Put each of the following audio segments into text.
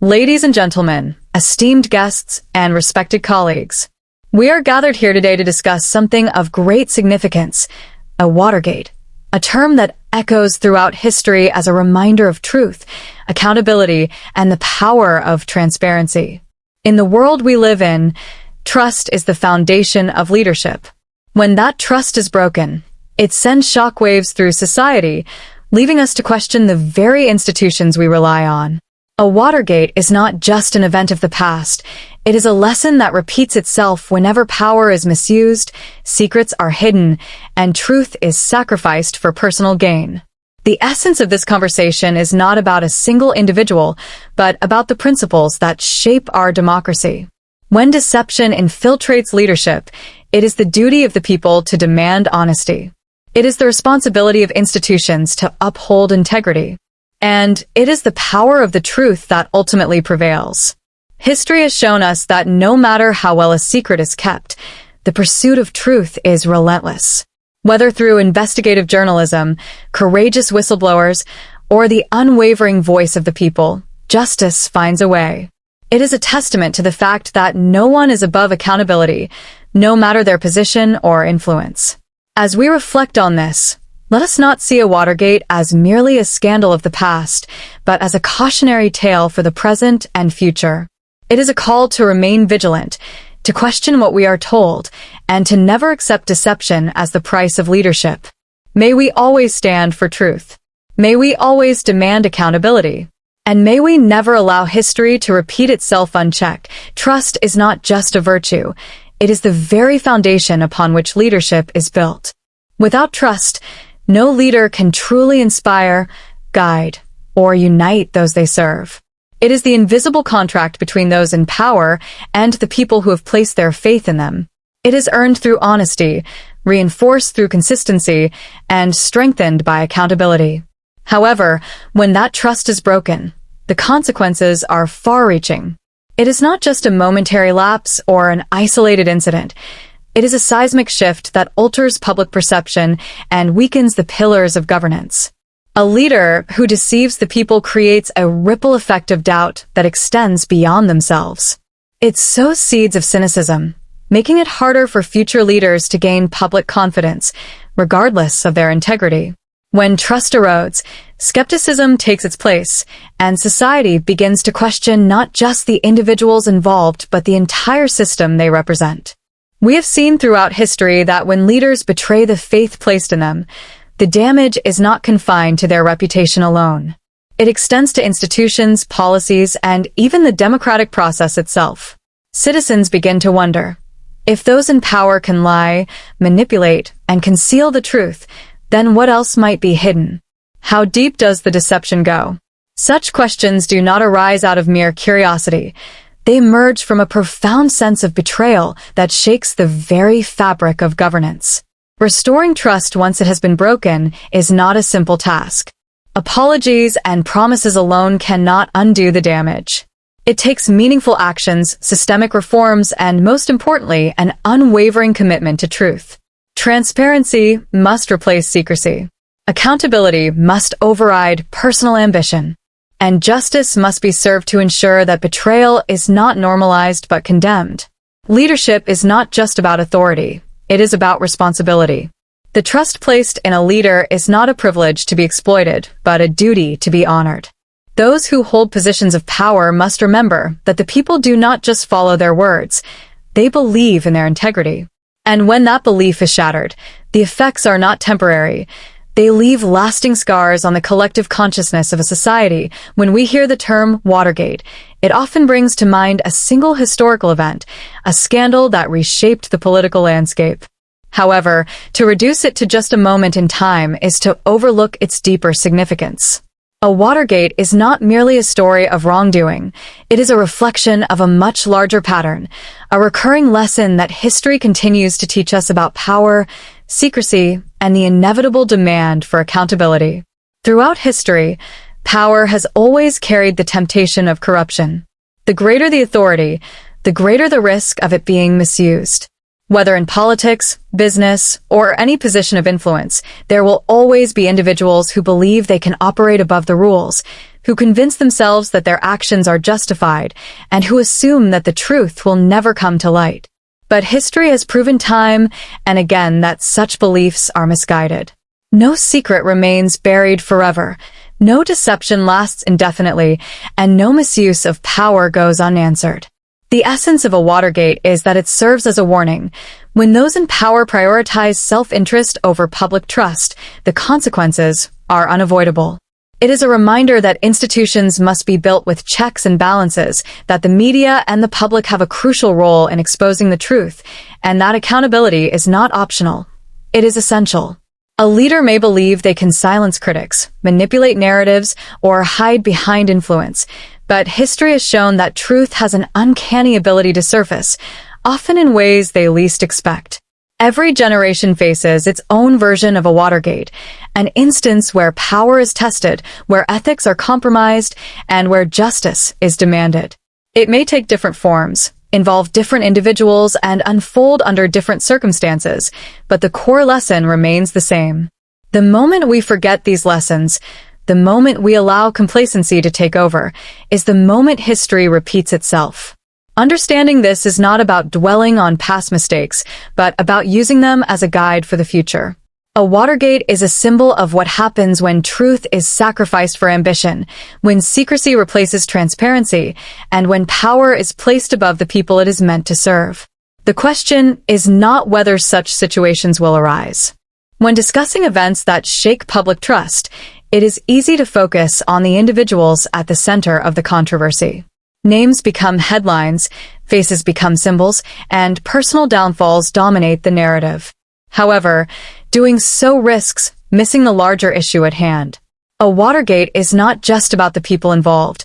Ladies and gentlemen, esteemed guests, and respected colleagues, we are gathered here today to discuss something of great significance, a Watergate, a term that echoes throughout history as a reminder of truth, accountability, and the power of transparency. In the world we live in, trust is the foundation of leadership. When that trust is broken, it sends shockwaves through society, leaving us to question the very institutions we rely on. A Watergate is not just an event of the past. It is a lesson that repeats itself whenever power is misused, secrets are hidden, and truth is sacrificed for personal gain. The essence of this conversation is not about a single individual, but about the principles that shape our democracy. When deception infiltrates leadership, it is the duty of the people to demand honesty. It is the responsibility of institutions to uphold integrity. And it is the power of the truth that ultimately prevails. History has shown us that no matter how well a secret is kept, the pursuit of truth is relentless. Whether through investigative journalism, courageous whistleblowers, or the unwavering voice of the people, justice finds a way. It is a testament to the fact that no one is above accountability, no matter their position or influence. As we reflect on this, let us not see a Watergate as merely a scandal of the past, but as a cautionary tale for the present and future. It is a call to remain vigilant, to question what we are told, and to never accept deception as the price of leadership. May we always stand for truth. May we always demand accountability. And may we never allow history to repeat itself unchecked. Trust is not just a virtue. It is the very foundation upon which leadership is built. Without trust, no leader can truly inspire, guide, or unite those they serve. It is the invisible contract between those in power and the people who have placed their faith in them. It is earned through honesty, reinforced through consistency, and strengthened by accountability. However, when that trust is broken, the consequences are far-reaching. It is not just a momentary lapse or an isolated incident. It is a seismic shift that alters public perception and weakens the pillars of governance. A leader who deceives the people creates a ripple effect of doubt that extends beyond themselves. It sows seeds of cynicism, making it harder for future leaders to gain public confidence, regardless of their integrity. When trust erodes, skepticism takes its place, and society begins to question not just the individuals involved but the entire system they represent. We have seen throughout history that when leaders betray the faith placed in them, the damage is not confined to their reputation alone. It extends to institutions, policies, and even the democratic process itself. Citizens begin to wonder, if those in power can lie, manipulate, and conceal the truth, then what else might be hidden? How deep does the deception go? Such questions do not arise out of mere curiosity. They emerge from a profound sense of betrayal that shakes the very fabric of governance. Restoring trust once it has been broken is not a simple task. Apologies and promises alone cannot undo the damage. It takes meaningful actions, systemic reforms, and most importantly, an unwavering commitment to truth. Transparency must replace secrecy. Accountability must override personal ambition. And justice must be served to ensure that betrayal is not normalized but condemned. Leadership is not just about authority. It is about responsibility. The trust placed in a leader is not a privilege to be exploited, but a duty to be honored. Those who hold positions of power must remember that the people do not just follow their words. They believe in their integrity. And when that belief is shattered, the effects are not temporary. They leave lasting scars on the collective consciousness of a society. When we hear the term Watergate, it often brings to mind a single historical event, a scandal that reshaped the political landscape. However, to reduce it to just a moment in time is to overlook its deeper significance. A Watergate is not merely a story of wrongdoing. It is a reflection of a much larger pattern, a recurring lesson that history continues to teach us about power, secrecy, and the inevitable demand for accountability. Throughout history, power has always carried the temptation of corruption. The greater the authority, the greater the risk of it being misused. Whether in politics, business, or any position of influence, there will always be individuals who believe they can operate above the rules, who convince themselves that their actions are justified, and who assume that the truth will never come to light. But history has proven time and again that such beliefs are misguided. No secret remains buried forever, no deception lasts indefinitely, and no misuse of power goes unanswered. The essence of a Watergate is that it serves as a warning. When those in power prioritize self-interest over public trust, the consequences are unavoidable. It is a reminder that institutions must be built with checks and balances, that the media and the public have a crucial role in exposing the truth, and that accountability is not optional. It is essential. A leader may believe they can silence critics, manipulate narratives, or hide behind influence, but history has shown that truth has an uncanny ability to surface, often in ways they least expect. Every generation faces its own version of a Watergate, an instance where power is tested, where ethics are compromised, and where justice is demanded. It may take different forms, involve different individuals, and unfold under different circumstances, but the core lesson remains the same. The moment we forget these lessons, the moment we allow complacency to take over, is the moment history repeats itself. Understanding this is not about dwelling on past mistakes, but about using them as a guide for the future. A Watergate is a symbol of what happens when truth is sacrificed for ambition, when secrecy replaces transparency, and when power is placed above the people it is meant to serve. The question is not whether such situations will arise. When discussing events that shake public trust, it is easy to focus on the individuals at the center of the controversy. Names become headlines, faces become symbols, and personal downfalls dominate the narrative. However, doing so risks missing the larger issue at hand. A Watergate is not just about the people involved.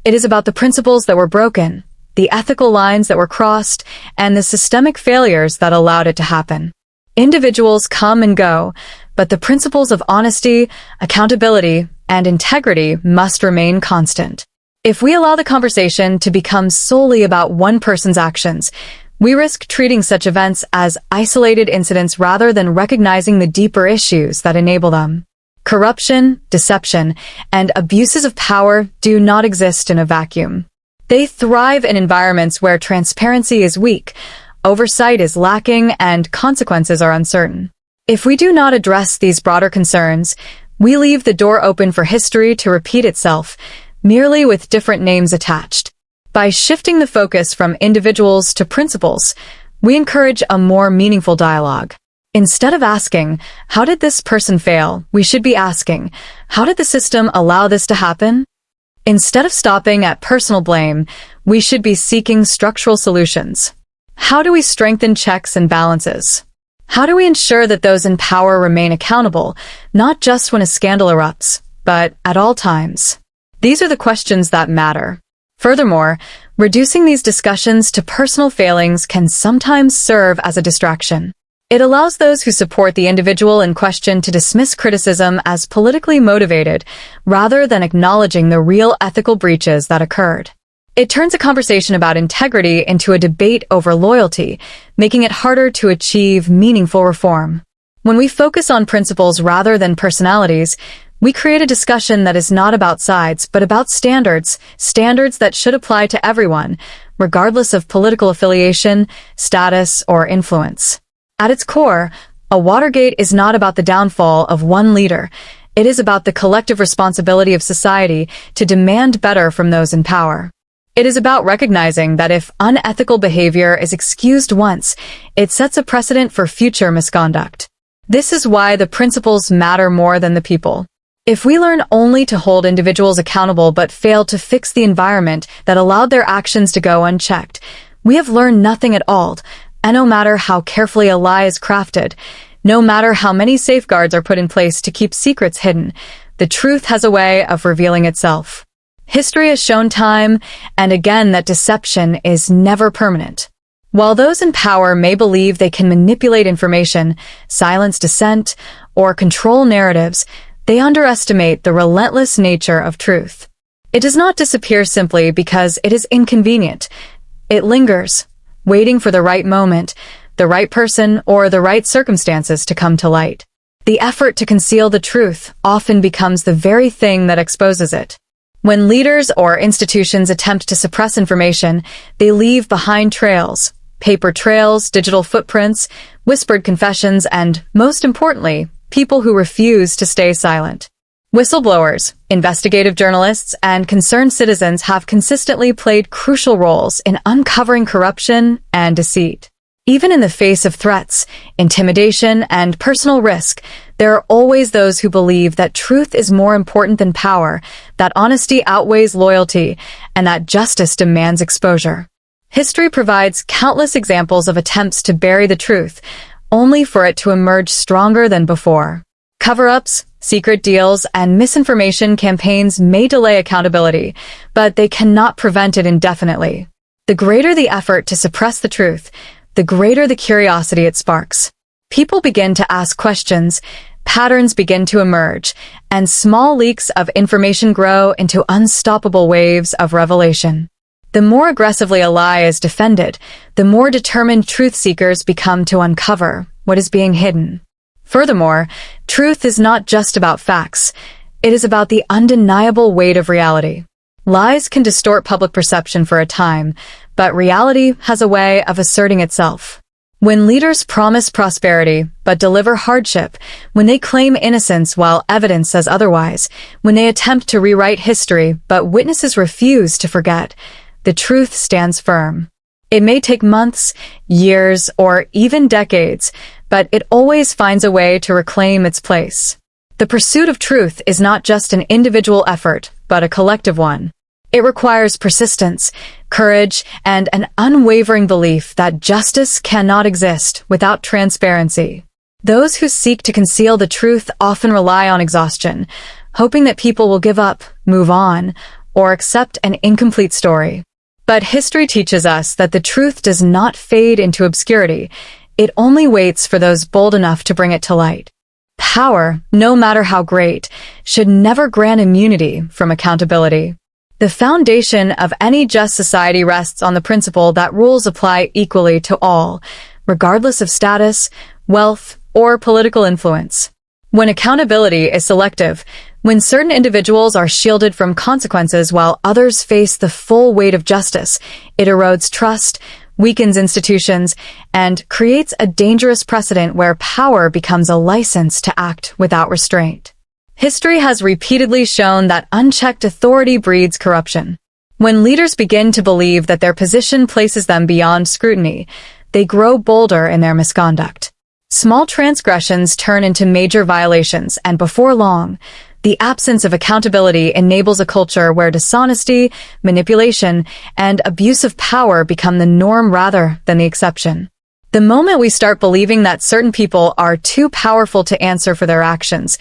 It is about the principles that were broken, the ethical lines that were crossed, and the systemic failures that allowed it to happen. Individuals come and go, but the principles of honesty, accountability, and integrity must remain constant. If we allow the conversation to become solely about one person's actions, we risk treating such events as isolated incidents rather than recognizing the deeper issues that enable them. Corruption, deception, and abuses of power do not exist in a vacuum. They thrive in environments where transparency is weak, oversight is lacking, and consequences are uncertain. If we do not address these broader concerns, we leave the door open for history to repeat itself, merely with different names attached. By shifting the focus from individuals to principles, we encourage a more meaningful dialogue. Instead of asking, "How did this person fail?" we should be asking, "How did the system allow this to happen?" Instead of stopping at personal blame, we should be seeking structural solutions. How do we strengthen checks and balances? How do we ensure that those in power remain accountable, not just when a scandal erupts, but at all times? These are the questions that matter. Furthermore, reducing these discussions to personal failings can sometimes serve as a distraction. It allows those who support the individual in question to dismiss criticism as politically motivated, rather than acknowledging the real ethical breaches that occurred. It turns a conversation about integrity into a debate over loyalty, making it harder to achieve meaningful reform. When we focus on principles rather than personalities, we create a discussion that is not about sides, but about standards that should apply to everyone, regardless of political affiliation, status, or influence. At its core, a Watergate is not about the downfall of one leader. It is about the collective responsibility of society to demand better from those in power. It is about recognizing that if unethical behavior is excused once, it sets a precedent for future misconduct. This is why the principles matter more than the people. If we learn only to hold individuals accountable but fail to fix the environment that allowed their actions to go unchecked, we have learned nothing at all, and no matter how carefully a lie is crafted, no matter how many safeguards are put in place to keep secrets hidden, the truth has a way of revealing itself. History has shown time and again that deception is never permanent. While those in power may believe they can manipulate information, silence dissent, or control narratives, they underestimate the relentless nature of truth. It does not disappear simply because it is inconvenient. It lingers, waiting for the right moment, the right person, or the right circumstances to come to light. The effort to conceal the truth often becomes the very thing that exposes it. When leaders or institutions attempt to suppress information, they leave behind trails, paper trails, digital footprints, whispered confessions, and, most importantly, people who refuse to stay silent. Whistleblowers, investigative journalists, and concerned citizens have consistently played crucial roles in uncovering corruption and deceit. Even in the face of threats, intimidation, and personal risk, there are always those who believe that truth is more important than power, that honesty outweighs loyalty, and that justice demands exposure. History provides countless examples of attempts to bury the truth, only for it to emerge stronger than before. Cover-ups, secret deals, and misinformation campaigns may delay accountability, but they cannot prevent it indefinitely. The greater the effort to suppress the truth, the greater the curiosity it sparks. People begin to ask questions, patterns begin to emerge, and small leaks of information grow into unstoppable waves of revelation. The more aggressively a lie is defended, the more determined truth seekers become to uncover what is being hidden. Furthermore, truth is not just about facts. It is about the undeniable weight of reality. Lies can distort public perception for a time, but reality has a way of asserting itself. When leaders promise prosperity but deliver hardship, when they claim innocence while evidence says otherwise, when they attempt to rewrite history but witnesses refuse to forget, the truth stands firm. It may take months, years, or even decades, but it always finds a way to reclaim its place. The pursuit of truth is not just an individual effort, but a collective one. It requires persistence, courage, and an unwavering belief that justice cannot exist without transparency. Those who seek to conceal the truth often rely on exhaustion, hoping that people will give up, move on, or accept an incomplete story. But history teaches us that the truth does not fade into obscurity. It only waits for those bold enough to bring it to light. Power, no matter how great, should never grant immunity from accountability. The foundation of any just society rests on the principle that rules apply equally to all, regardless of status, wealth, or political influence. When accountability is selective, when certain individuals are shielded from consequences while others face the full weight of justice, it erodes trust, weakens institutions, and creates a dangerous precedent where power becomes a license to act without restraint. History has repeatedly shown that unchecked authority breeds corruption. When leaders begin to believe that their position places them beyond scrutiny, they grow bolder in their misconduct. Small transgressions turn into major violations, and before long, the absence of accountability enables a culture where dishonesty, manipulation, and abuse of power become the norm rather than the exception. The moment we start believing that certain people are too powerful to answer for their actions,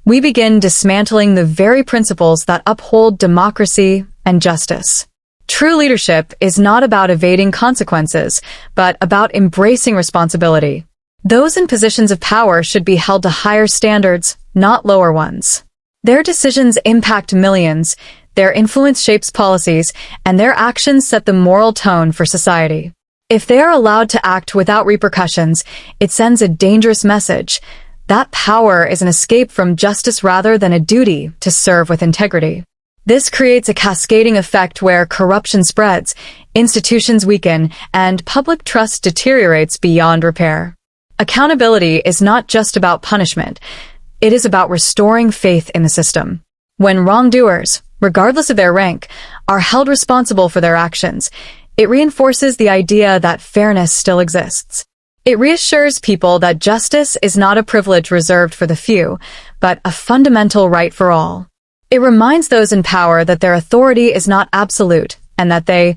we begin dismantling the very principles that uphold democracy and justice. True leadership is not about evading consequences, but about embracing responsibility. Those in positions of power should be held to higher standards, not lower ones. Their decisions impact millions, their influence shapes policies, and their actions set the moral tone for society. If they are allowed to act without repercussions, it sends a dangerous message. That power is an escape from justice rather than a duty to serve with integrity. This creates a cascading effect where corruption spreads, institutions weaken, and public trust deteriorates beyond repair. Accountability is not just about punishment. It is about restoring faith in the system. When wrongdoers, regardless of their rank, are held responsible for their actions, it reinforces the idea that fairness still exists. It reassures people that justice is not a privilege reserved for the few, but a fundamental right for all. It reminds those in power that their authority is not absolute, and that they,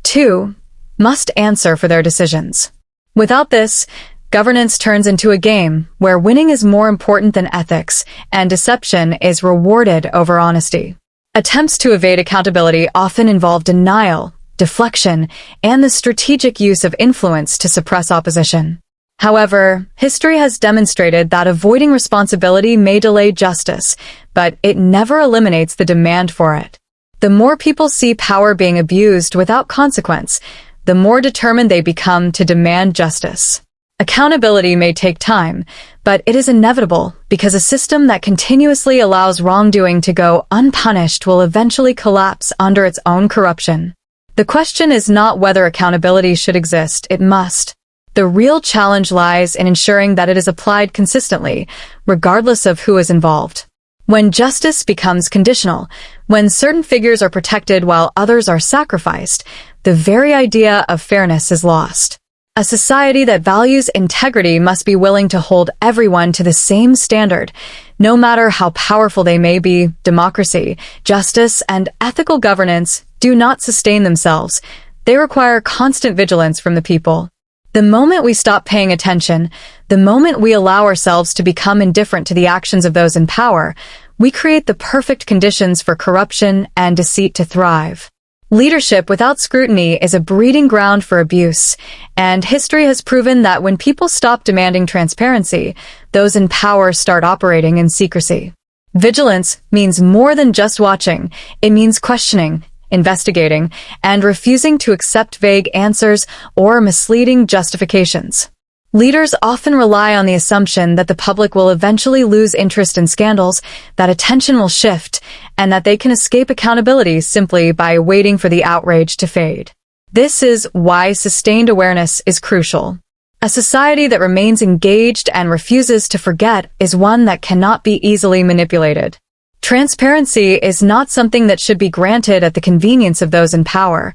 too, must answer for their decisions. Without this, governance turns into a game where winning is more important than ethics, and deception is rewarded over honesty. Attempts to evade accountability often involve denial, deflection, and the strategic use of influence to suppress opposition. However, history has demonstrated that avoiding responsibility may delay justice, but it never eliminates the demand for it. The more people see power being abused without consequence, the more determined they become to demand justice. Accountability may take time, But it is inevitable because a system that continuously allows wrongdoing to go unpunished will eventually collapse under its own corruption. The question is not whether accountability should exist, it must. The real challenge lies in ensuring that it is applied consistently, regardless of who is involved. When justice becomes conditional, when certain figures are protected while others are sacrificed, the very idea of fairness is lost. A society that values integrity must be willing to hold everyone to the same standard, no matter how powerful they may be. Democracy, justice, and ethical governance do not sustain themselves. They require constant vigilance from the people. The moment we stop paying attention, the moment we allow ourselves to become indifferent to the actions of those in power, we create the perfect conditions for corruption and deceit to thrive. Leadership without scrutiny is a breeding ground for abuse, and history has proven that when people stop demanding transparency, those in power start operating in secrecy. Vigilance means more than just watching. It means questioning, investigating, and refusing to accept vague answers or misleading justifications. Leaders often rely on the assumption that the public will eventually lose interest in scandals, that attention will shift, and that they can escape accountability simply by waiting for the outrage to fade. This is why sustained awareness is crucial. A society that remains engaged and refuses to forget is one that cannot be easily manipulated. Transparency is not something that should be granted at the convenience of those in power.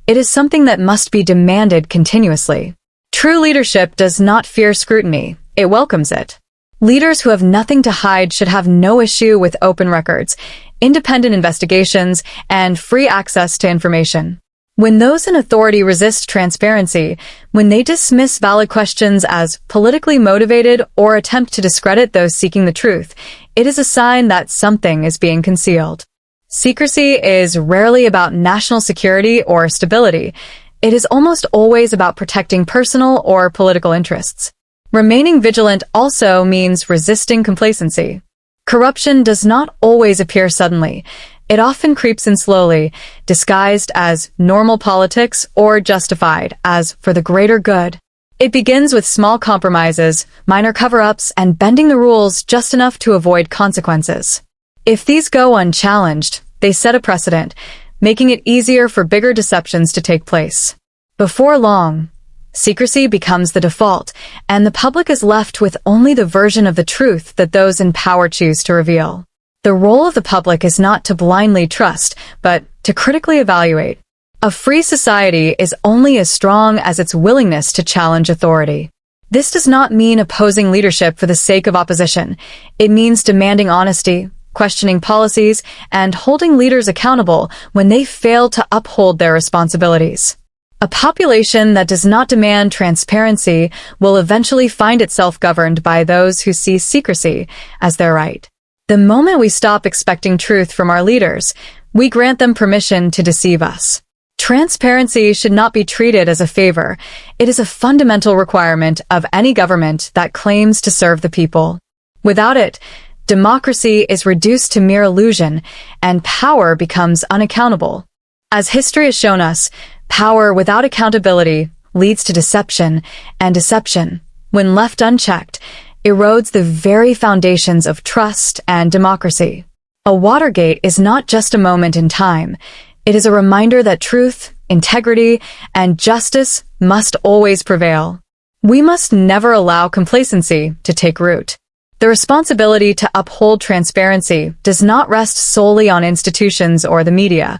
It is something that must be demanded continuously. True leadership does not fear scrutiny, it welcomes it. Leaders who have nothing to hide should have no issue with open records, independent investigations, and free access to information. When those in authority resist transparency, when they dismiss valid questions as politically motivated or attempt to discredit those seeking the truth, it is a sign that something is being concealed. Secrecy is rarely about national security or stability. It is almost always about protecting personal or political interests. Remaining vigilant also means resisting complacency. Corruption does not always appear suddenly. It often creeps in slowly, disguised as normal politics or justified as for the greater good. It begins with small compromises, minor cover-ups, and bending the rules just enough to avoid consequences. If these go unchallenged, they set a precedent, making it easier for bigger deceptions to take place. Before long, secrecy becomes the default, and the public is left with only the version of the truth that those in power choose to reveal. The role of the public is not to blindly trust, but to critically evaluate. A free society is only as strong as its willingness to challenge authority. This does not mean opposing leadership for the sake of opposition. It means demanding honesty, questioning policies, and holding leaders accountable when they fail to uphold their responsibilities. A population that does not demand transparency will eventually find itself governed by those who see secrecy as their right. The moment we stop expecting truth from our leaders, we grant them permission to deceive us. Transparency should not be treated as a favor. It is a fundamental requirement of any government that claims to serve the people. Without it, democracy is reduced to mere illusion, and power becomes unaccountable. As history has shown us, power without accountability leads to deception, and deception, when left unchecked, erodes the very foundations of trust and democracy. A Watergate is not just a moment in time. It is a reminder that truth, integrity, and justice must always prevail. We must never allow complacency to take root. The responsibility to uphold transparency does not rest solely on institutions or the media.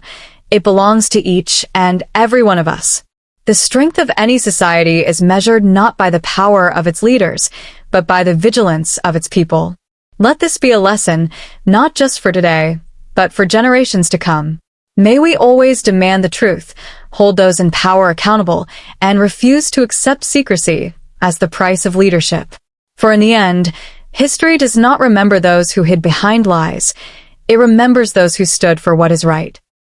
It belongs to each and every one of us. The strength of any society is measured not by the power of its leaders, but by the vigilance of its people. Let this be a lesson, not just for today, but for generations to come. May we always demand the truth, hold those in power accountable, and refuse to accept secrecy as the price of leadership. For in the end, history does not remember those who hid behind lies. It remembers those who stood for what is right.